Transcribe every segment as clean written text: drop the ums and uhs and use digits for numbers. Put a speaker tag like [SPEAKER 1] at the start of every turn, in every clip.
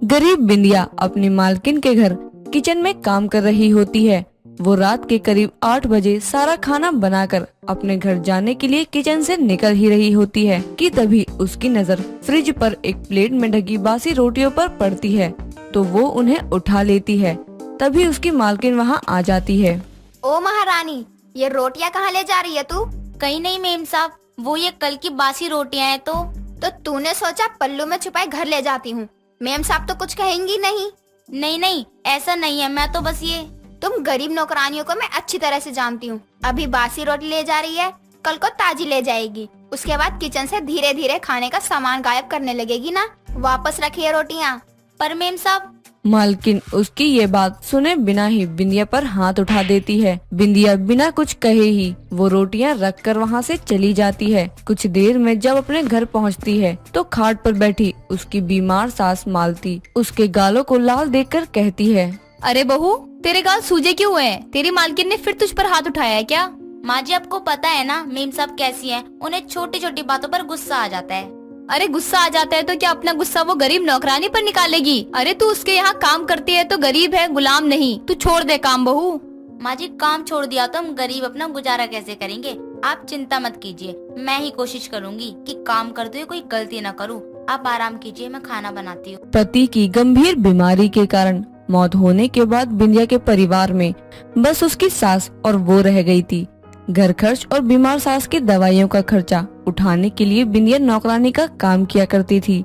[SPEAKER 1] गरीब बिंदिया अपनी मालकिन के घर किचन में काम कर रही होती है। वो रात के करीब 8 बजे सारा खाना बनाकर अपने घर जाने के लिए किचन से निकल ही रही होती है कि तभी उसकी नजर फ्रिज पर एक प्लेट में ढकी बासी रोटियों पर पड़ती है, तो वो उन्हें उठा लेती है। तभी उसकी मालकिन वहाँ आ जाती है।
[SPEAKER 2] ओ महारानी, ये रोटियां कहाँ ले जा रही है तू?
[SPEAKER 3] कहीं नहीं मेम साहब, वो ये कल की बासी रोटियां हैं।
[SPEAKER 2] तो तूने सोचा पल्लू में छुपाए घर ले जाती हूँ? मेम साहब तो कुछ कहेंगी नहीं।
[SPEAKER 3] नहीं ऐसा नहीं है, मैं तो बस ये।
[SPEAKER 2] तुम गरीब नौकरानियों को मैं अच्छी तरह से जानती हूँ। अभी बासी रोटी ले जा रही है, कल को ताजी ले जाएगी। उसके बाद किचन से धीरे धीरे खाने का सामान गायब करने लगेगी ना। वापस रखिए रोटियाँ।
[SPEAKER 3] पर मेम साहब।
[SPEAKER 1] मालकिन उसकी ये बात सुने बिना ही बिंदिया पर हाथ उठा देती है। बिंदिया बिना कुछ कहे ही वो रोटियां रख कर वहाँ से चली जाती है। कुछ देर में जब अपने घर पहुँचती है तो खाट पर बैठी उसकी बीमार सास मालती उसके गालों को लाल देखकर कहती है,
[SPEAKER 4] अरे बहू, तेरे गाल सूजे क्यों हुए हैं? तेरी मालकिन ने फिर तुझ पर हाथ उठाया है क्या?
[SPEAKER 3] माँ जी, आपको पता है ना मेम साहब कैसी हैं, उन्हें छोटी छोटी बातों पर गुस्सा आ जाता है।
[SPEAKER 4] अरे गुस्सा आ जाता है तो क्या अपना गुस्सा वो गरीब नौकरानी पर निकालेगी? अरे तू उसके यहाँ काम करती है तो गरीब है, गुलाम नहीं। तू छोड़ दे काम बहू।
[SPEAKER 3] माँ जी, काम छोड़ दिया तो हम गरीब अपना गुजारा कैसे करेंगे? आप चिंता मत कीजिए, मैं ही कोशिश करूँगी कि काम करते हुए कोई गलती न करूँ। आप आराम कीजिए, मैं खाना बनाती हूँ।
[SPEAKER 1] पति की गंभीर बीमारी के कारण मौत होने के बाद बिंदिया के परिवार में बस उसकी सास और वो रह गई थी। घर खर्च और बीमार सास की दवाइयों का खर्चा उठाने के लिए बिंदिया नौकरानी का काम किया करती थी,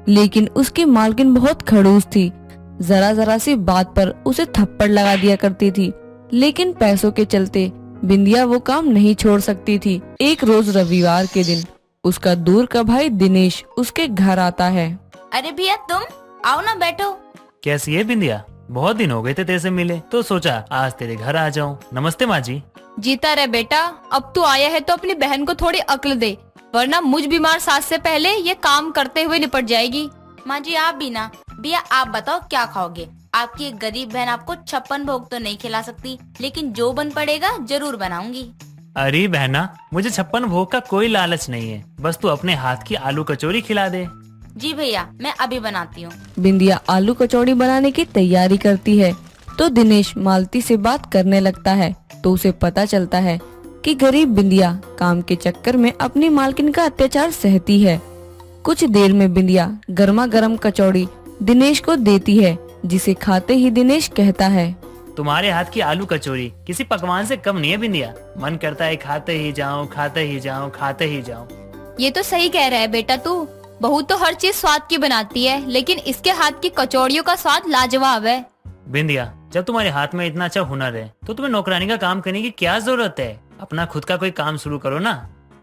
[SPEAKER 1] लेकिन उसकी मालकिन बहुत खड़ूस थी। जरा जरा सी बात पर उसे थप्पड़ लगा दिया करती थी, लेकिन पैसों के चलते बिंदिया वो काम नहीं छोड़ सकती थी। एक रोज रविवार के दिन उसका दूर का भाई दिनेश उसके घर आता है।
[SPEAKER 3] अरे भैया, तुम आओ ना, बैठो।
[SPEAKER 5] कैसी है बिंदिया? बहुत दिन हो गए थे तेरे से मिले, तो सोचा आज तेरे घर आ जाऊं। नमस्ते माँ जी।
[SPEAKER 4] जीता रहे बेटा। अब तू आया है तो अपनी बहन को थोड़ी अक्ल दे, वरना मुझ बीमार सास से पहले ये काम करते हुए निपट जाएगी।
[SPEAKER 3] माँ जी, आप भी ना। भैया, आप बताओ क्या खाओगे? आपकी एक गरीब बहन आपको 56 भोग तो नहीं खिला सकती, लेकिन जो बन पड़ेगा जरूर बनाऊंगी।
[SPEAKER 5] अरे बहना, मुझे 56 भोग का कोई लालच नहीं है, बस तू अपने हाथ की आलू कचौरी खिला दे।
[SPEAKER 3] जी भैया, मैं अभी बनाती हूँ।
[SPEAKER 1] बिंदिया आलू कचौड़ी बनाने की तैयारी करती है तो दिनेश मालती से बात करने लगता है, तो उसे पता चलता है कि गरीब बिंदिया काम के चक्कर में अपनी मालकिन का अत्याचार सहती है। कुछ देर में बिंदिया गर्मा गर्म कचौड़ी दिनेश को देती है, जिसे खाते ही दिनेश कहता है,
[SPEAKER 5] तुम्हारे हाथ की आलू कचौरी किसी पकवान से कम नहीं है बिंदिया। मन करता है खाते ही जाऊं, खाते ही जाऊं, खाते ही जाऊं।
[SPEAKER 4] ये तो सही कह रहा है बेटा तू। बहू तो हर चीज स्वाद की बनाती है, लेकिन इसके हाथ की कचौड़ियों का स्वाद लाजवाब है।
[SPEAKER 5] बिंदिया, जब तुम्हारे हाथ में इतना अच्छा हुनर है तो तुम्हें नौकरानी का काम करने की क्या जरूरत है? अपना खुद का कोई काम शुरू करो ना।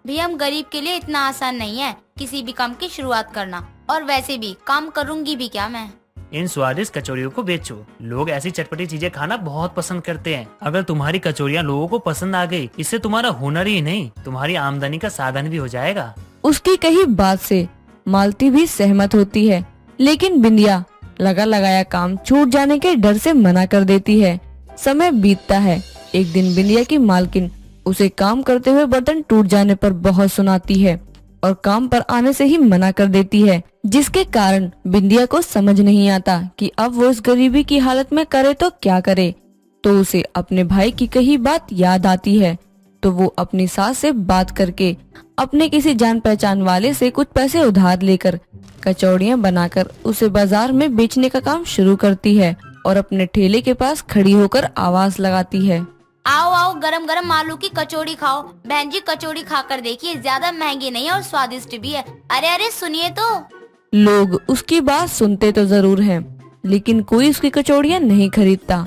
[SPEAKER 3] भैया, हम गरीब के लिए इतना आसान नहीं है किसी भी काम की शुरुआत करना, और वैसे भी काम करूंगी भी क्या मैं?
[SPEAKER 5] इन स्वादिष्ट कचौरियों को बेचो। लोग ऐसी चटपटी चीजें खाना बहुत पसंद करते हैं। अगर तुम्हारी कचौरियाँ लोगों को पसंद आ गई, इससे तुम्हारा हुनर ही नहीं, तुम्हारी आमदनी का साधन भी हो जाएगा।
[SPEAKER 1] उसकी कही बात से मालती भी सहमत होती है, लेकिन बिंदिया लगा लगाया काम छूट जाने के डर से मना कर देती है। समय बीतता है। एक दिन बिंदिया की मालकिन उसे काम करते हुए बर्तन टूट जाने पर बहुत सुनाती है और काम पर आने से ही मना कर देती है, जिसके कारण बिंदिया को समझ नहीं आता कि अब वो इस गरीबी की हालत में करे तो क्या करे। तो उसे अपने भाई की कही बात याद आती है, तो वो अपनी सास से बात करके अपने किसी जान पहचान वाले से कुछ पैसे उधार लेकर कचौड़ियाँ बनाकर उसे बाजार में बेचने का काम शुरू करती है और अपने ठेले के पास खड़ी होकर आवाज लगाती है,
[SPEAKER 3] आओ आओ, गरम गरम आलू की कचौड़ी खाओ। बहन जी, कचौड़ी खाकर देखिए, ज्यादा महंगी नहीं है और स्वादिष्ट भी है। अरे अरे, सुनिए तो।
[SPEAKER 1] लोग उसकी बात सुनते तो जरूर हैं, लेकिन कोई उसकी कचौड़ियाँ नहीं खरीदता।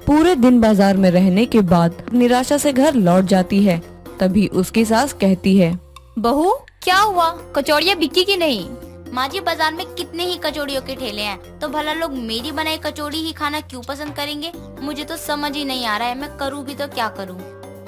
[SPEAKER 1] पूरे दिन बाजार में रहने के बाद निराशा से घर लौट जाती है। तभी उसकी सास कहती है,
[SPEAKER 4] बहू क्या हुआ, कचौड़ियाँ बिकी की नहीं?
[SPEAKER 3] माँ जी, बाजार में कितने ही कचौड़ियों के ठेले हैं, तो भला लोग मेरी बनाई कचौड़ी ही खाना क्यों पसंद करेंगे? मुझे तो समझ ही नहीं आ रहा है, मैं करूँ भी तो क्या करूँ?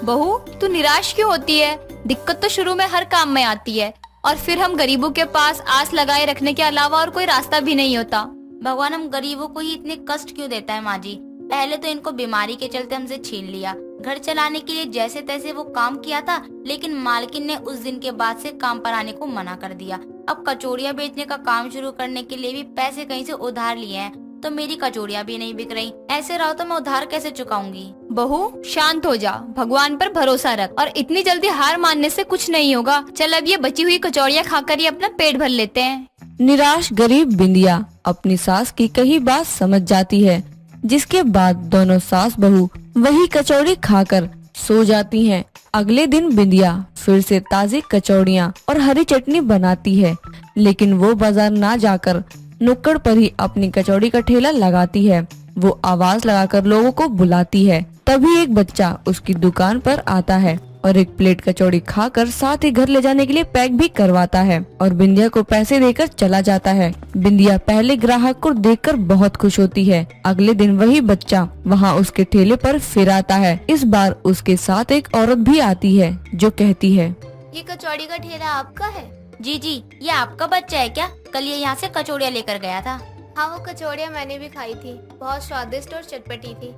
[SPEAKER 4] बहू, तू निराश क्यों होती है? दिक्कत तो शुरू में हर काम में आती है, और फिर हम गरीबों के पास आस लगाए रखने के अलावा और कोई रास्ता भी नहीं होता।
[SPEAKER 3] भगवान हम गरीबों को ही इतने कष्ट क्यों देता है? माँ जी, पहले तो इनको बीमारी के चलते हमसे छीन लिया, घर चलाने के लिए जैसे तैसे वो काम किया था, लेकिन मालकिन ने उस दिन के बाद से काम पर आने को मना कर दिया। अब कचौड़ियाँ बेचने का काम शुरू करने के लिए भी पैसे कहीं से उधार लिए हैं, तो मेरी कचौड़ियाँ भी नहीं बिक रही। ऐसे रहो तो मैं उधार कैसे चुकाऊंगी।
[SPEAKER 4] बहू शांत हो जा, भगवान पर भरोसा रख और इतनी जल्दी हार मानने से कुछ नहीं होगा। चल अब ये बची हुई कचौड़ियाँ खाकर ही अपना पेट भर लेते हैं।
[SPEAKER 1] निराश गरीब बिंदिया अपनी सास की कही बात समझ जाती है, जिसके बाद दोनों सास बहू वही कचौड़ी खाकर सो जाती हैं। अगले दिन बिंदिया फिर से ताज़ी कचौड़ियाँ और हरी चटनी बनाती है, लेकिन वो बाजार ना जाकर नुक्कड़ पर ही अपनी कचौड़ी का ठेला लगाती है। वो आवाज लगाकर लोगों को बुलाती है। तभी एक बच्चा उसकी दुकान पर आता है और एक प्लेट कचौड़ी खाकर साथ ही घर ले जाने के लिए पैक भी करवाता है और बिंदिया को पैसे देकर चला जाता है। बिंदिया पहले ग्राहक को देखकर बहुत खुश होती है। अगले दिन वही बच्चा वहाँ उसके ठेले पर फिर आता है। इस बार उसके साथ एक औरत भी आती है जो कहती है,
[SPEAKER 2] ये कचौड़ी का ठेला आपका है?
[SPEAKER 3] जी जी, ये आपका बच्चा है क्या? कल ये यहाँ से कचौड़ियाँ लेकर गया था।
[SPEAKER 2] हाँ, वो कचौड़ियाँ मैंने भी खाई थी, बहुत स्वादिष्ट और चटपटी थी।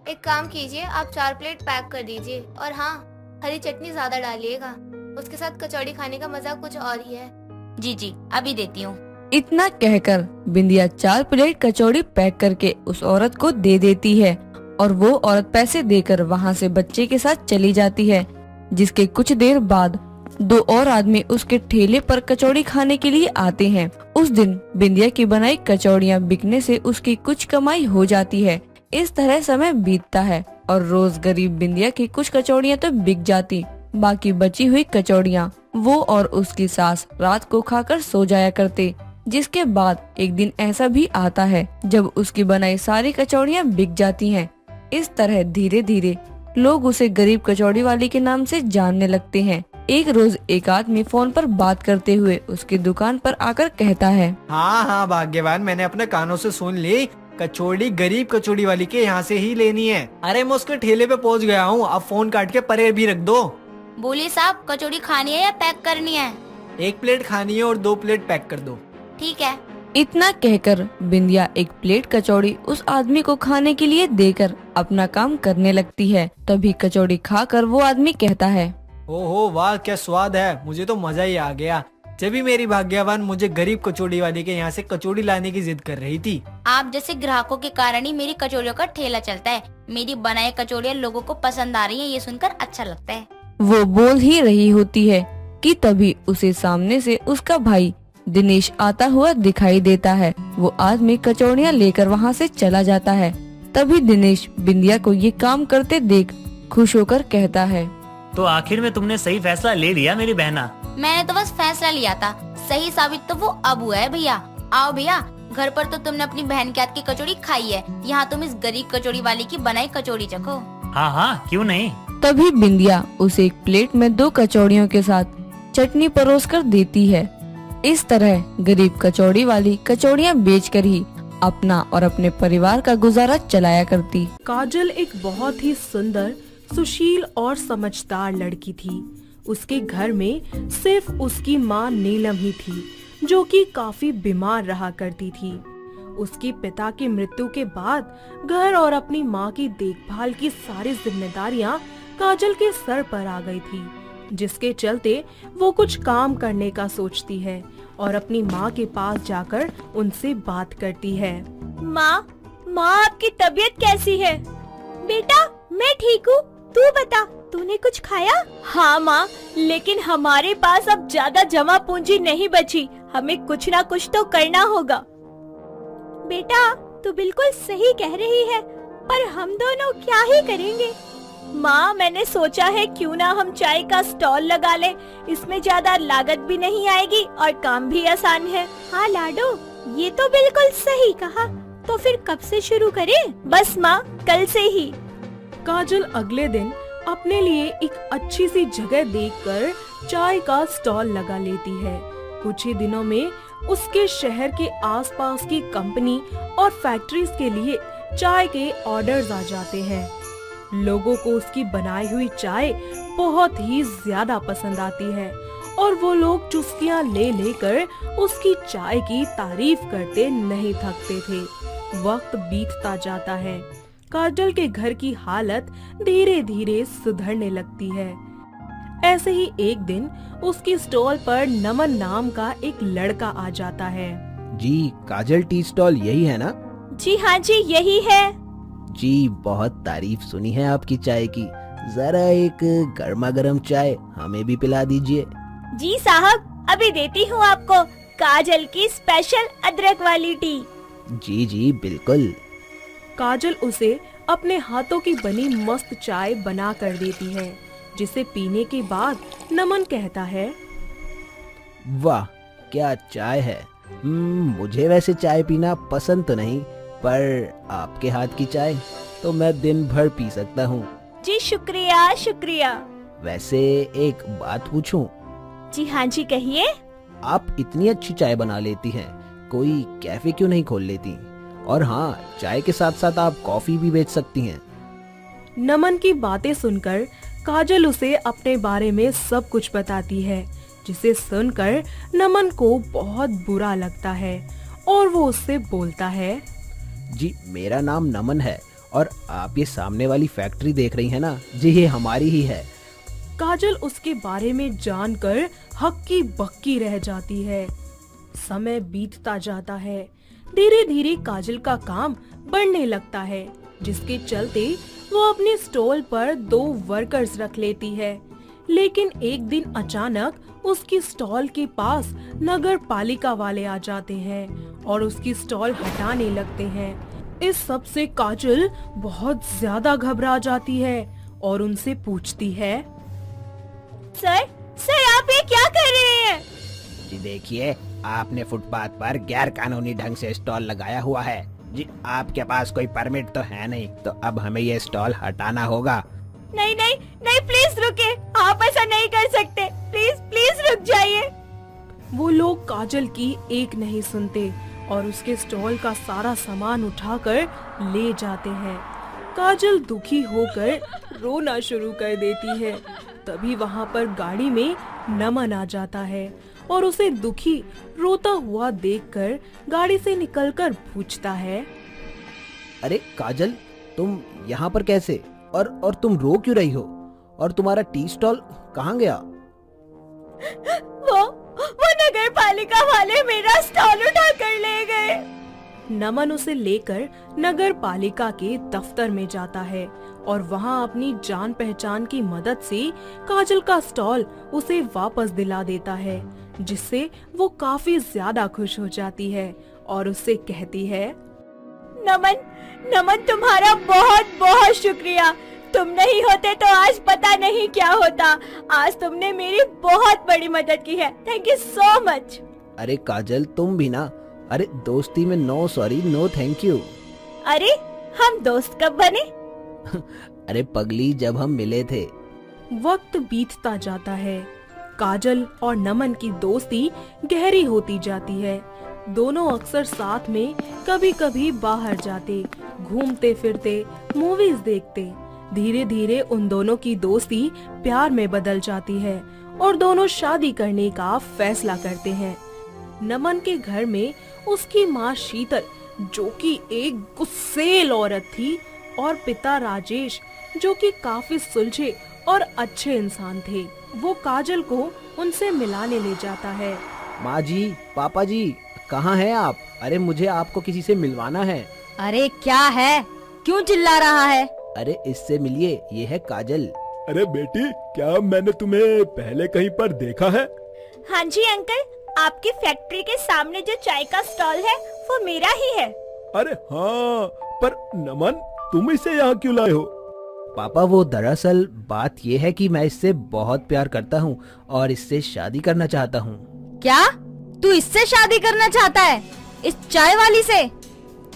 [SPEAKER 2] एक काम कीजिए, आप 4 प्लेट पैक कर दीजिए और हाँ, हरी चटनी ज्यादा डालिएगा। उसके साथ कचौड़ी खाने का मजा कुछ और ही है।
[SPEAKER 3] जी जी, अभी देती हूँ।
[SPEAKER 1] इतना कहकर बिंदिया 4 प्लेट कचौड़ी पैक करके उस औरत को दे देती है और वो औरत पैसे देकर वहाँ से बच्चे के साथ चली जाती है। जिसके कुछ देर बाद 2 और आदमी उसके ठेले पर कचौड़ी खाने के लिए आते हैं। उस दिन बिंदिया की बनाई कचौड़ियाँ बिकने से उसकी कुछ कमाई हो जाती है। इस तरह समय बीतता है और रोज गरीब बिंदिया की कुछ कचौड़ियाँ तो बिक जाती, बाकी बची हुई कचौड़ियाँ वो और उसकी सास रात को खाकर सो जाया करते। जिसके बाद एक दिन ऐसा भी आता है जब उसकी बनाई सारी कचौड़ियाँ बिक जाती हैं। इस तरह धीरे धीरे लोग उसे गरीब कचौड़ी वाली के नाम से जानने लगते हैं। एक रोज एक आदमी फोन पर बात करते हुए उसकी दुकान पर आकर कहता है,
[SPEAKER 6] हाँ हाँ भाग्यवान, मैंने अपने कानों से सुन ली, कचौड़ी गरीब कचौड़ी वाली के यहाँ से ही लेनी है। अरे मैं उसके ठेले पे पहुँच गया हूँ, अब फोन काट के परे भी रख दो।
[SPEAKER 3] बोलिए साहब, कचौड़ी खानी है या पैक करनी है?
[SPEAKER 6] 1 प्लेट खानी है और 2 प्लेट पैक कर दो।
[SPEAKER 3] ठीक है।
[SPEAKER 1] इतना कहकर बिंदिया 1 प्लेट कचौड़ी उस आदमी को खाने के लिए देकर अपना काम करने लगती है। तभी कचौड़ी खाकर वो आदमी कहता है,
[SPEAKER 6] ओहो वाह, क्या स्वाद है, मुझे तो मजा ही आ गया। जब भी मेरी भाग्यवान मुझे गरीब कचौड़ी वाली के यहाँ से कचौड़ी लाने की जिद कर रही थी।
[SPEAKER 3] आप जैसे ग्राहकों के कारण ही मेरी कचौड़ियों का ठेला चलता है। मेरी बनाई कचौड़ियाँ लोगों को पसंद आ रही हैं, ये सुनकर अच्छा लगता है।
[SPEAKER 1] वो बोल ही रही होती है कि तभी उसे सामने से उसका भाई दिनेश आता हुआ दिखाई देता है। वो आदमी कचौड़ियाँ लेकर वहाँ से चला जाता है। तभी दिनेश बिंदिया को ये काम करते देख खुश होकर कहता है,
[SPEAKER 5] तो आखिर में तुमने सही फैसला ले लिया मेरी बहना।
[SPEAKER 3] मैंने तो बस फैसला लिया था, सही साबित तो वो अब हुआ है। भैया आओ भैया, घर पर तो तुमने अपनी बहन के हाथ की कचौड़ी खाई है, यहाँ तुम इस गरीब कचौड़ी वाली की बनाई कचौड़ी चखो।
[SPEAKER 5] हाँ हाँ, क्यों नहीं।
[SPEAKER 1] तभी बिंदिया उसे एक प्लेट में 2 कचौड़ियों के साथ चटनी परोसकर देती है। इस तरह गरीब कचौड़ी वाली कचौड़ियाँ बेचकर ही अपना और अपने परिवार का गुजारा चलाया करती।
[SPEAKER 7] काजल एक बहुत ही सुंदर, सुशील और समझदार लड़की थी। उसके घर में सिर्फ उसकी माँ नीलम ही थी, जो कि काफी बीमार रहा करती थी। उसके पिता की मृत्यु के बाद घर और अपनी माँ की देखभाल की सारी जिम्मेदारियां काजल के सर पर आ गई थी, जिसके चलते वो कुछ काम करने का सोचती है और अपनी माँ के पास जाकर उनसे बात करती है।
[SPEAKER 8] माँ आपकी तबीयत कैसी है? बेटा मैं ठीक हूँ, तू बता, तूने कुछ खाया? हाँ माँ, लेकिन हमारे पास अब ज्यादा जमा पूंजी नहीं बची, हमें कुछ ना कुछ तो करना होगा। बेटा तू बिल्कुल सही कह रही है, पर हम दोनों क्या ही करेंगे? माँ मैंने सोचा है क्यों ना हम चाय का स्टॉल लगा लें, इसमें ज्यादा लागत भी नहीं आएगी और काम भी आसान है। हाँ लाडो, ये तो बिल्कुल सही कहा, तो फिर कब से शुरू करें? बस माँ कल से ही।
[SPEAKER 7] काजल अगले दिन अपने लिए एक अच्छी सी जगह देखकर चाय का स्टॉल लगा लेती है। कुछ ही दिनों में उसके शहर के आसपास की कंपनी और फैक्ट्रीज के लिए चाय के ऑर्डर्स आ जाते हैं। लोगों को उसकी बनाई हुई चाय बहुत ही ज्यादा पसंद आती है और वो लोग चुस्कियां ले लेकर उसकी चाय की तारीफ करते नहीं थकते थे। वक्त बीतता जाता है। काजल के घर की हालत धीरे धीरे सुधरने लगती है। ऐसे ही एक दिन उसकी स्टॉल पर नमन नाम का एक लड़का आ जाता है।
[SPEAKER 9] जी, काजल टी स्टॉल यही है ना?
[SPEAKER 8] जी हाँ जी, यही है।
[SPEAKER 9] जी, बहुत तारीफ सुनी है आपकी चाय की। जरा एक गर्मा गर्म चाय हमें भी पिला दीजिए।
[SPEAKER 8] जी साहब, अभी देती हूँ आपको काजल की स्पेशल अदरक वाली टी।
[SPEAKER 9] जी जी बिल्कुल।
[SPEAKER 7] काजल उसे अपने हाथों की बनी मस्त चाय बना कर देती है, जिसे पीने के बाद नमन कहता है,
[SPEAKER 9] वाह क्या चाय है। मुझे वैसे चाय पीना पसंद तो नहीं, पर आपके हाथ की चाय तो मैं दिन भर पी सकता हूँ।
[SPEAKER 8] जी शुक्रिया शुक्रिया।
[SPEAKER 9] वैसे एक बात पूछूं?
[SPEAKER 8] जी हाँ जी, कहिए।
[SPEAKER 9] आप इतनी अच्छी चाय बना लेती हैं, कोई कैफे क्यों नहीं खोल लेती? और हाँ, चाय के साथ साथ आप कॉफी भी बेच सकती हैं।
[SPEAKER 7] नमन की बातें सुनकर काजल उसे अपने बारे में सब कुछ बताती है, जिसे सुनकर नमन को बहुत बुरा लगता है और वो उससे बोलता है,
[SPEAKER 9] जी मेरा नाम नमन है और आप ये सामने वाली फैक्ट्री देख रही हैं ना, जी ये हमारी ही है।
[SPEAKER 7] काजल उसके बारे में जानकर हक्की बक्की रह जाती है। समय बीतता जाता है। धीरे धीरे काजल का काम बढ़ने लगता है, जिसके चलते वो अपने स्टॉल पर 2 वर्कर्स रख लेती है। लेकिन एक दिन अचानक उसकी स्टॉल के पास नगर पालिका वाले आ जाते हैं और उसकी स्टॉल हटाने लगते हैं। इस सब से काजल बहुत ज्यादा घबरा जाती है और उनसे पूछती है,
[SPEAKER 8] सर आप ये क्या कर रहे हैं?
[SPEAKER 9] जी देखिए, आपने फुटपाथ पर गैर कानूनी ढंग से स्टॉल लगाया हुआ है। जी आपके पास कोई परमिट तो है नहीं, तो अब हमें ये स्टॉल हटाना होगा।
[SPEAKER 8] नहीं नहीं नहीं, प्लीज रुके, आप ऐसा नहीं कर सकते, प्लीज प्लीज रुक जाइए।
[SPEAKER 7] वो लोग काजल की एक नहीं सुनते और उसके स्टॉल का सारा सामान उठाकर ले जाते हैं। काजल दुखी होकर रोना शुरू कर देती है। तभी वहाँ पर गाड़ी में नमन आ जाता है और उसे दुखी रोता हुआ देखकर गाड़ी से निकलकर पूछता है,
[SPEAKER 9] अरे काजल, तुम यहाँ पर कैसे? और तुम रो क्यों रही हो? और तुम्हारा टी स्टॉल कहाँ गया?
[SPEAKER 8] वो नगर पालिका वाले मेरा स्टॉल उठा कर ले गए।
[SPEAKER 7] नमन उसे लेकर नगर पालिका के दफ्तर में जाता है और वहाँ अपनी जान पहचान की मदद से काजल का स्टॉल उसे वापस दिला देता है, जिससे वो काफी ज्यादा खुश हो जाती है और उससे कहती है,
[SPEAKER 8] नमन तुम्हारा बहुत बहुत शुक्रिया। तुम नहीं होते तो आज पता नहीं क्या होता। आज तुमने मेरी बहुत बड़ी मदद की है। Thank you so much.
[SPEAKER 9] अरे काजल, तुम भी ना। अरे दोस्ती में no sorry no thank you.
[SPEAKER 8] अरे हम दोस्त कब बने?
[SPEAKER 9] अरे पगली, जब हम मिले थे।
[SPEAKER 7] वक्त बीतता जाता है। काजल और नमन की दोस्ती गहरी होती जाती है। दोनों अक्सर साथ में कभी कभी बाहर जाते, घूमते फिरते, मूवीज देखते। धीरे धीरे उन दोनों की दोस्ती प्यार में बदल जाती है और दोनों शादी करने का फैसला करते हैं। नमन के घर में उसकी माँ शीतल, जो कि एक गुस्सेल औरत थी, और पिता राजेश, जो कि काफी सुलझे और अच्छे इंसान थे, वो काजल को उनसे मिलाने ले जाता है।
[SPEAKER 9] माँ जी, पापा जी, कहाँ हैं आप? अरे मुझे आपको किसी से मिलवाना है।
[SPEAKER 1] अरे क्या है, क्यों चिल्ला रहा है?
[SPEAKER 9] अरे इससे मिलिए, ये है काजल।
[SPEAKER 10] अरे बेटी, क्या मैंने तुम्हें पहले कहीं पर देखा है?
[SPEAKER 8] हाँ जी अंकल, आपकी फैक्ट्री के सामने जो चाय का स्टॉल है वो मेरा ही है।
[SPEAKER 10] अरे हाँ, पर नमन, तुम इसे यहाँ क्यों लाए हो?
[SPEAKER 9] पापा, वो दरअसल बात ये है कि मैं इससे बहुत प्यार करता हूँ और इससे शादी करना चाहता हूँ।
[SPEAKER 1] क्या तू इससे शादी करना चाहता है, इस चाय वाली से?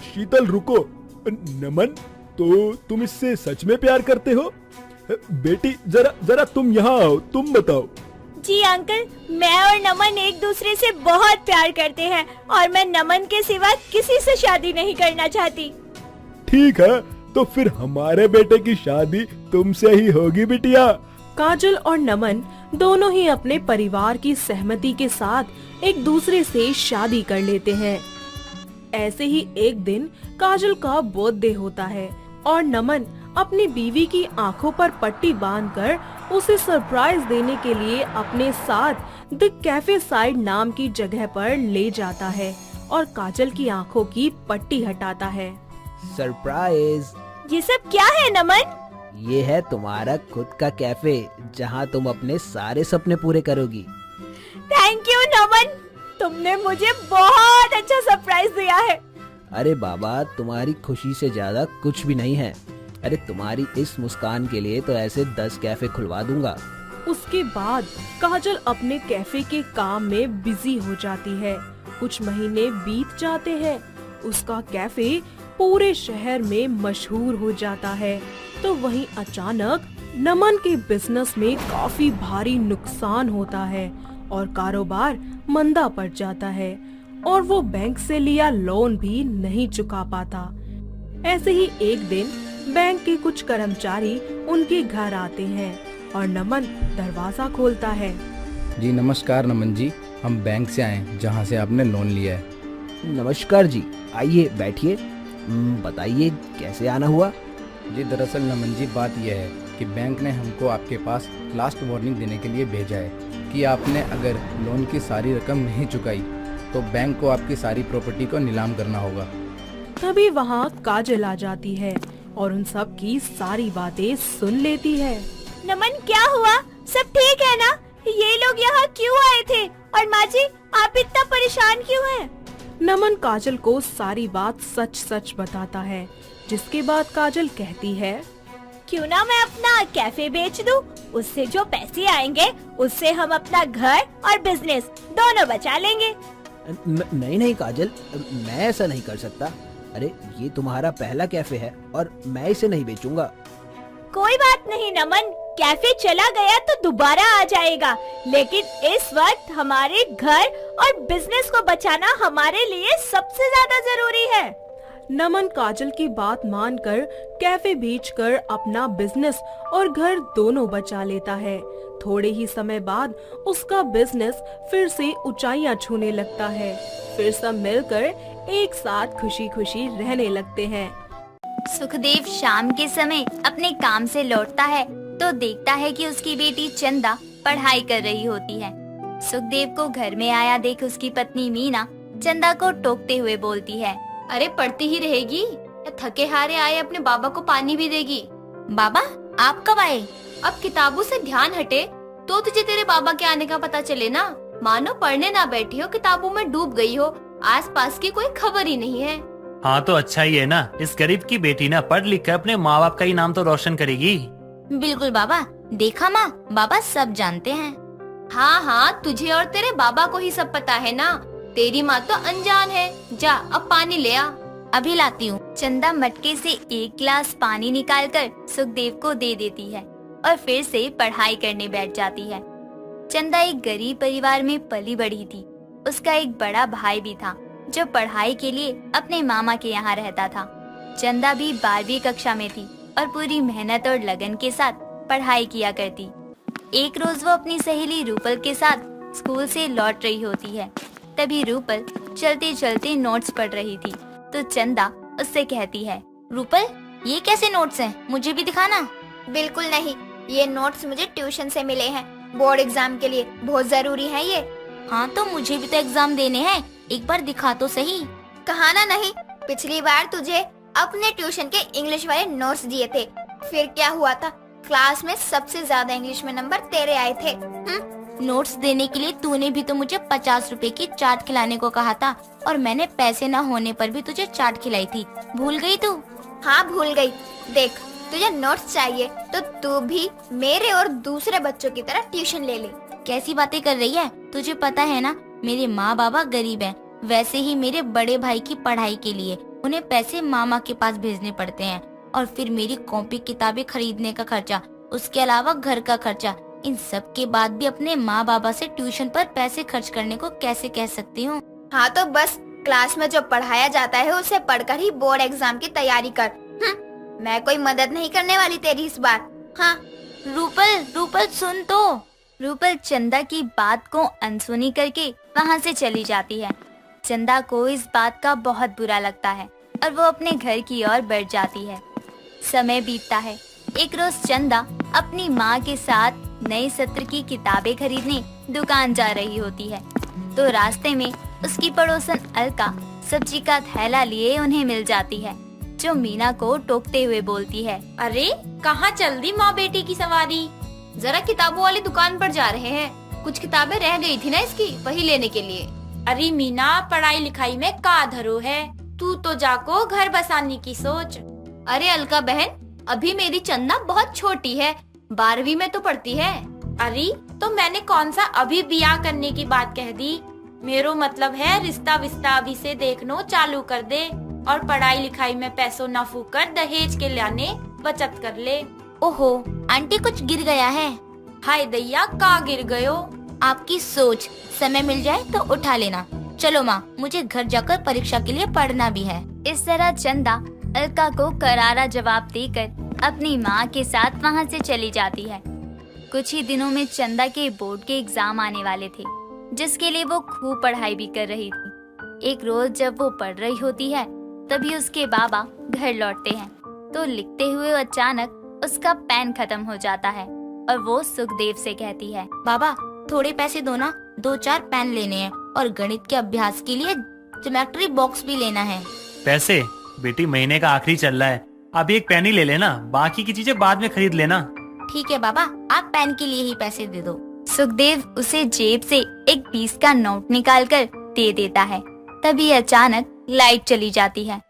[SPEAKER 10] शीतल रुको। नमन, तो तुम इससे सच में प्यार करते हो? बेटी जरा तुम यहाँ आओ, तुम बताओ।
[SPEAKER 8] जी अंकल, मैं और नमन एक दूसरे से बहुत प्यार करते हैं और मैं नमन के सिवा किसी से शादी नहीं करना चाहती।
[SPEAKER 10] ठीक है, तो फिर हमारे बेटे की शादी तुमसे ही होगी बिटिया।
[SPEAKER 7] काजल और नमन दोनों ही अपने परिवार की सहमति के साथ एक दूसरे से शादी कर लेते हैं। ऐसे ही एक दिन काजल का बर्थडे होता है। और नमन अपनी बीवी की आंखों पर पट्टी बांधकर उसे सरप्राइज देने के लिए अपने साथ द कैफे साइड नाम की जगह पर ले जाता है और काजल की आंखों की पट्टी हटाता है।
[SPEAKER 9] सरप्राइज!
[SPEAKER 8] ये सब क्या है नमन?
[SPEAKER 9] ये है तुम्हारा खुद का कैफे जहाँ तुम अपने सारे सपने पूरे करोगी।
[SPEAKER 8] थैंक यू नमन, तुमने मुझे बहुत अच्छा सरप्राइज दिया है।
[SPEAKER 9] अरे बाबा, तुम्हारी खुशी से ज्यादा कुछ भी नहीं है। अरे तुम्हारी इस मुस्कान के लिए तो ऐसे 10 कैफे खुलवा दूंगा।
[SPEAKER 7] उसके बाद काजल अपने कैफे के काम में बिजी हो जाती है। कुछ महीने बीत जाते हैं। उसका कैफे पूरे शहर में मशहूर हो जाता है। तो वहीं अचानक नमन के बिजनेस में काफी भारी नुकसान होता है और कारोबार मंदा पड़ जाता है और वो बैंक से लिया लोन भी नहीं चुका पाता। ऐसे ही एक दिन बैंक के कुछ कर्मचारी उनके घर आते हैं और नमन दरवाजा खोलता है।
[SPEAKER 11] जी नमस्कार नमन जी, हम बैंक से आए हैं जहाँ से आपने लोन लिया है।
[SPEAKER 9] नमस्कार जी, आइए बैठिए। बताइए कैसे आना हुआ?
[SPEAKER 11] जी दरअसल नमन जी, बात यह है कि बैंक ने हमको आपके पास लास्ट वार्निंग देने के लिए भेजा है कि आपने अगर लोन की सारी रकम नहीं चुकाई तो बैंक को आपकी सारी प्रॉपर्टी को नीलाम करना होगा।
[SPEAKER 7] तभी वहाँ काजल आ जाती है और उन सब की सारी बातें सुन लेती है।
[SPEAKER 8] नमन क्या हुआ? सब ठीक है ना? ये लोग यहाँ क्यों आए थे? और माँ जी आप इतना परेशान क्यों हैं?
[SPEAKER 7] नमन काजल को सारी बात सच सच बताता है, जिसके बाद काजल कहती है,
[SPEAKER 8] क्यों ना मैं अपना कैफे बेच दूं? उससे जो पैसे आएंगे उससे हम अपना घर और बिजनेस दोनों बचा लेंगे।
[SPEAKER 9] नहीं काजल, मैं ऐसा नहीं कर सकता। अरे ये तुम्हारा पहला कैफे है और मैं इसे नहीं बेचूंगा।
[SPEAKER 8] कोई बात नहीं नमन, कैफे चला गया तो दोबारा आ जाएगा, लेकिन इस वक्त हमारे घर और बिजनेस को बचाना हमारे लिए सबसे ज्यादा जरूरी है।
[SPEAKER 7] नमन काजल की बात मानकर कैफे बेचकर अपना बिजनेस और घर दोनों बचा लेता है। थोड़े ही समय बाद उसका बिजनेस फिर से ऊंचाइयां छूने लगता है। फिर सब मिलकर एक साथ खुशी खुशी रहने लगते हैं।
[SPEAKER 2] सुखदेव शाम के समय अपने काम से लौटता है तो देखता है कि उसकी बेटी चंदा पढ़ाई कर रही होती है। सुखदेव को घर में आया देख उसकी पत्नी मीना चंदा को टोकते हुए बोलती है,
[SPEAKER 4] अरे पढ़ती ही रहेगी या थके हारे आए अपने बाबा को पानी भी देगी?
[SPEAKER 3] बाबा आप कब आए?
[SPEAKER 4] अब किताबों से ध्यान हटे तो तुझे तेरे बाबा के आने का पता चले ना। मानो पढ़ने ना बैठी हो, किताबों में डूब गई हो, आसपास की कोई खबर ही नहीं है।
[SPEAKER 5] हाँ तो अच्छा ही है ना, इस गरीब की बेटी ना पढ़ लिख कर अपने माँ बाप का ही नाम तो रोशन करेगी।
[SPEAKER 3] बिल्कुल बाबा, देखा माँ, बाबा सब जानते हैं।
[SPEAKER 4] हाँ हाँ, तुझे और तेरे बाबा को ही सब पता है ना, तेरी माँ तो अनजान है। जा अब पानी ले आ।
[SPEAKER 3] अभी लाती हूँ।
[SPEAKER 2] चंदा मटके से एक गिलास पानी निकालकर सुखदेव को दे देती है और फिर से पढ़ाई करने बैठ जाती है। चंदा एक गरीब परिवार में पली बढ़ी थी। उसका एक बड़ा भाई भी था जो पढ़ाई के लिए अपने मामा के यहाँ रहता था। चंदा भी 12वीं कक्षा में थी और पूरी मेहनत और लगन के साथ पढ़ाई किया करती। एक रोज वो अपनी सहेली रूपल के साथ स्कूल से लौट रही होती है। तभी रूपल चलते चलते नोट्स पढ़ रही थी तो चंदा उससे कहती है,
[SPEAKER 3] रूपल ये कैसे नोट्स हैं? मुझे भी दिखाना।
[SPEAKER 2] बिल्कुल नहीं, ये नोट्स मुझे ट्यूशन से मिले हैं, बोर्ड एग्जाम के लिए बहुत जरूरी है ये।
[SPEAKER 3] हाँ तो मुझे भी तो एग्जाम देने हैं, एक बार दिखा तो सही।
[SPEAKER 2] कहाना नहीं, पिछली बार तुझे अपने ट्यूशन के इंग्लिश वाले नोट्स दिए थे, फिर क्या हुआ था? क्लास में सबसे ज्यादा इंग्लिश में नंबर तेरे आए थे।
[SPEAKER 3] नोट्स देने के लिए तूने भी तो मुझे 50 रुपए की चाट खिलाने को कहा था और मैंने पैसे न होने पर भी तुझे चाट खिलाई थी, भूल गई तू?
[SPEAKER 2] हाँ भूल गई। देख, तुझे नोट्स चाहिए तो तू भी मेरे और दूसरे बच्चों की तरह ट्यूशन ले ले।
[SPEAKER 3] कैसी बातें कर रही है? तुझे पता है ना मेरे माँ बाबा गरीब हैं। वैसे ही मेरे बड़े भाई की पढ़ाई के लिए उन्हें पैसे मामा के पास भेजने पड़ते हैं और फिर मेरी कॉपी किताबें खरीदने का खर्चा, उसके अलावा घर का खर्चा, इन सब के बाद भी अपने माँ बाबा से ट्यूशन पर पैसे खर्च करने को कैसे कह सकती हूँ?
[SPEAKER 2] हाँ तो बस क्लास में जो पढ़ाया जाता है उसे पढ़कर ही बोर्ड एग्जाम की तैयारी कर। मैं कोई मदद नहीं करने वाली तेरी इस बार। हाँ
[SPEAKER 3] रूपल सुन तो।
[SPEAKER 2] रूपल चंदा की बात को अनसुनी करके वहाँ से चली जाती है। चंदा को इस बात का बहुत बुरा लगता है और वो अपने घर की ओर बढ़ जाती है। समय बीतता है। एक रोज चंदा अपनी माँ के साथ नए सत्र की किताबें खरीदने दुकान जा रही होती है, तो रास्ते में उसकी पड़ोसन अलका सब्जी का थैला लिए उन्हें मिल जाती है, जो मीना को टोकते हुए बोलती है,
[SPEAKER 4] अरे कहाँ चल दी माँ बेटी की सवारी? जरा किताबों वाली दुकान पर जा रहे हैं, कुछ किताबें रह गई थी ना इसकी, वही लेने के लिए।
[SPEAKER 3] अरे मीना, पढ़ाई लिखाई में का धरो है, तू तो जाको घर बसाने की सोच।
[SPEAKER 4] अरे अलका बहन, अभी मेरी चंदा बहुत छोटी है, 12वीं में तो पढ़ती है।
[SPEAKER 3] अरे तो मैंने कौन सा अभी बियाह करने की बात कह दी? मेरो मतलब है रिश्ता विस्ता अभी से देखनो चालू कर दे और पढ़ाई लिखाई में पैसों न फूक कर दहेज के लाने बचत कर ले।
[SPEAKER 2] ओहो आंटी, कुछ गिर गया है।
[SPEAKER 3] हाय दैया, का गिर गयो?
[SPEAKER 2] आपकी सोच, समय मिल जाए तो उठा लेना। चलो माँ, मुझे घर जाकर परीक्षा के लिए पढ़ना भी है। इस तरह चंदा अलका को करारा जवाब देकर अपनी माँ के साथ वहाँ से चली जाती है। कुछ ही दिनों में चंदा के बोर्ड के एग्जाम आने वाले थे, जिसके लिए वो खूब पढ़ाई भी कर रही थी। एक रोज जब वो पढ़ रही होती है, तभी उसके बाबा घर लौटते हैं, तो लिखते हुए अचानक उसका पेन खत्म हो जाता है और वो सुखदेव से कहती है,
[SPEAKER 3] बाबा थोड़े पैसे दो ना, 2-4 पेन लेने हैं और गणित के अभ्यास के लिए ज्योमेट्री बॉक्स भी लेना है।
[SPEAKER 5] पैसे? बेटी, महीने का आखिरी चल रहा है, अभी एक पेन ही ले लेना, बाकी की चीजें बाद में खरीद लेना।
[SPEAKER 3] ठीक है बाबा, आप पेन के लिए ही पैसे दे दो।
[SPEAKER 2] सुखदेव उसे जेब से एक 20 का नोट निकालकर दे देता है। तभी अचानक लाइट चली जाती है,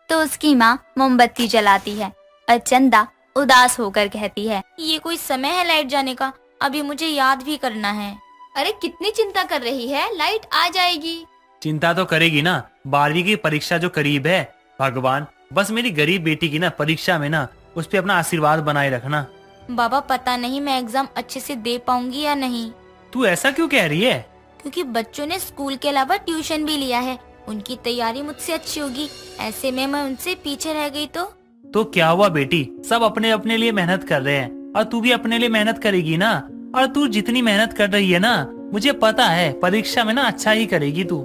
[SPEAKER 2] तो उसकी माँ मोमबत्ती जलाती है और चंदा उदास होकर कहती है,
[SPEAKER 3] ये कोई समय है लाइट जाने का? अभी मुझे याद भी करना है।
[SPEAKER 4] अरे कितनी चिंता कर रही है, लाइट आ जाएगी।
[SPEAKER 5] चिंता तो करेगी ना, 12वीं की परीक्षा जो करीब है। भगवान, बस मेरी गरीब बेटी की ना परीक्षा में ना उस पे अपना आशीर्वाद बनाए रखना।
[SPEAKER 3] बाबा पता नहीं मैं एग्जाम अच्छे से दे पाऊंगी या नहीं।
[SPEAKER 5] तू ऐसा क्यों कह रही है?
[SPEAKER 3] क्योंकि बच्चों ने स्कूल के अलावा ट्यूशन भी लिया है, उनकी तैयारी मुझसे अच्छी होगी, ऐसे में मैं उनसे पीछे रह गई तो
[SPEAKER 5] क्या हुआ बेटी, सब अपने अपने लिए मेहनत कर रहे हैं और तू भी अपने लिए मेहनत करेगी ना। और तू जितनी मेहनत कर रही है ना, मुझे पता है परीक्षा में ना अच्छा ही करेगी तू।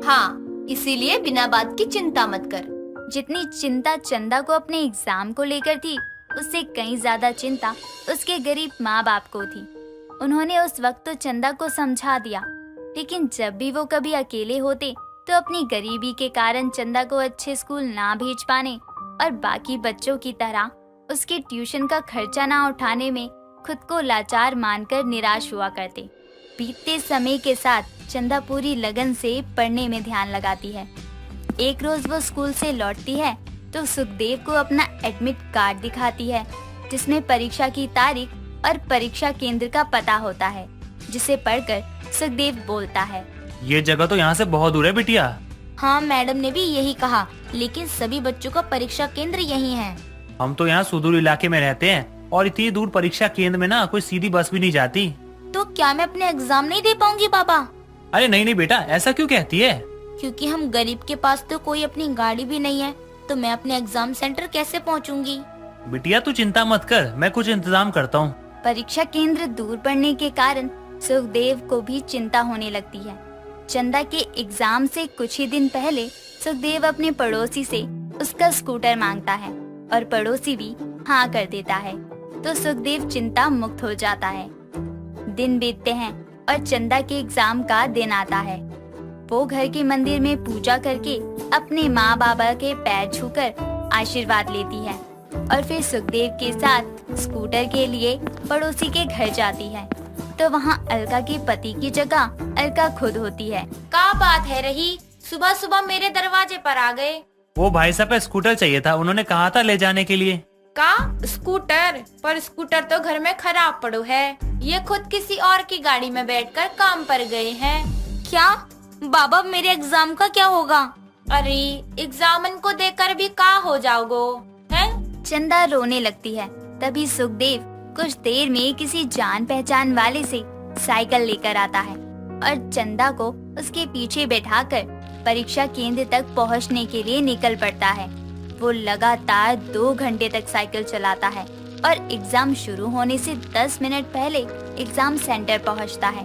[SPEAKER 4] हाँ, इसीलिए बिना बात की चिंता मत कर।
[SPEAKER 2] जितनी चिंता चंदा को अपने एग्जाम को लेकर थी, उससे कहीं ज्यादा चिंता उसके गरीब माँ बाप को थी। उन्होंने उस वक्त तो चंदा को समझा दिया, लेकिन जब भी वो कभी अकेले होते तो अपनी गरीबी के कारण चंदा को अच्छे स्कूल ना भेज पाने और बाकी बच्चों की तरह उसके ट्यूशन का खर्चा ना उठाने में खुद को लाचार मानकर निराश हुआ करते। बीतते समय के साथ चंदा पूरी लगन से पढ़ने में ध्यान लगाती है। एक रोज वो स्कूल से लौटती है तो सुखदेव को अपना एडमिट कार्ड दिखाती है, जिसमें परीक्षा की तारीख और परीक्षा केंद्र का पता होता है, जिसे पढ़कर सुखदेव बोलता है,
[SPEAKER 5] ये जगह तो यहाँ से बहुत दूर है बिटिया।
[SPEAKER 3] हाँ, मैडम ने भी यही कहा, लेकिन सभी बच्चों का परीक्षा केंद्र यही है।
[SPEAKER 5] हम तो यहाँ सुदूर इलाके में रहते हैं और इतनी दूर परीक्षा केंद्र में ना कोई सीधी बस भी नहीं जाती।
[SPEAKER 3] तो क्या मैं अपने एग्जाम नहीं दे पाऊंगी बाबा?
[SPEAKER 5] अरे नहीं नहीं बेटा, ऐसा क्यों कहती है?
[SPEAKER 3] क्योंकि हम गरीब के पास तो कोई अपनी गाड़ी भी नहीं है, तो मैं अपने एग्जाम सेंटर कैसे पहुंचूंगी?
[SPEAKER 5] बिटिया तू चिंता मत कर, मैं कुछ इंतजाम करता हूँ।
[SPEAKER 2] परीक्षा केंद्र दूर पड़ने के कारण सुखदेव को भी चिंता होने लगती है। चंदा के एग्जाम से कुछ ही दिन पहले सुखदेव अपने पड़ोसी से उसका स्कूटर मांगता है और पड़ोसी भी हाँ कर देता है, तो सुखदेव चिंता मुक्त हो जाता है। दिन बीतते हैं और चंदा के एग्जाम का दिन आता है। वो घर के मंदिर में पूजा करके अपने माँ बाबा के पैर छूकर आशीर्वाद लेती है और फिर सुखदेव के साथ स्कूटर के लिए पड़ोसी के घर जाती है, तो वहाँ अलका के पति की जगह अलका खुद होती है।
[SPEAKER 3] क्या बात है रही, सुबह सुबह मेरे दरवाजे पर आ गए।
[SPEAKER 5] वो भाई साहब का स्कूटर चाहिए था, उन्होंने कहा था ले जाने के लिए।
[SPEAKER 3] का स्कूटर? पर स्कूटर तो घर में खराब पड़ो है, ये खुद किसी और की गाड़ी में बैठकर काम पर गए हैं। क्या बाबा, मेरे एग्जाम का क्या होगा? अरे एग्जामन को देकर भी का हो जाओगो हैं?
[SPEAKER 2] चंदा रोने लगती है। तभी सुखदेव कुछ देर में किसी जान पहचान वाले से साइकिल लेकर आता है और चंदा को उसके पीछे बैठाकर परीक्षा केंद्र तक पहुंचने के लिए निकल पड़ता है। वो लगातार 2 घंटे तक साइकिल चलाता है और एग्जाम शुरू होने से 10 मिनट पहले एग्जाम सेंटर पहुंचता है।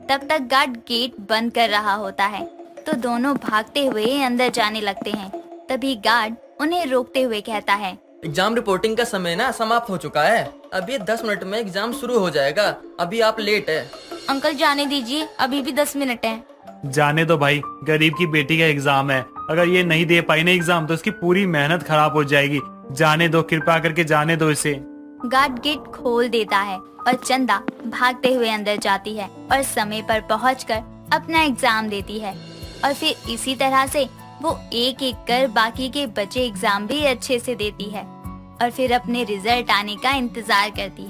[SPEAKER 2] तब तक गार्ड गेट बंद कर रहा होता है, तो दोनों भागते हुए अंदर जाने लगते हैं। तभी गार्ड उन्हें रोकते हुए कहता है,
[SPEAKER 12] एग्जाम रिपोर्टिंग का समय ना समाप्त हो चुका है। अब ये 10 मिनट में एग्जाम शुरू हो जाएगा। अभी आप लेट है।
[SPEAKER 3] अंकल जाने दीजिए, अभी भी 10 मिनट है।
[SPEAKER 5] जाने दो भाई, गरीब की बेटी का एग्जाम है। अगर ये नहीं दे पाई ना एग्जाम तो उसकी पूरी मेहनत खराब हो जाएगी। जाने दो, कृपा करके जाने दो इसे।
[SPEAKER 3] गार्ड गेट खोल देता है और चंदा भागते हुए अंदर जाती है और समय पर पहुंचकर अपना एग्जाम देती है। और फिर इसी तरह से वो एक एक कर बाकी के बचे एग्जाम भी अच्छे से देती है और फिर अपने रिजल्ट आने का इंतजार करती है।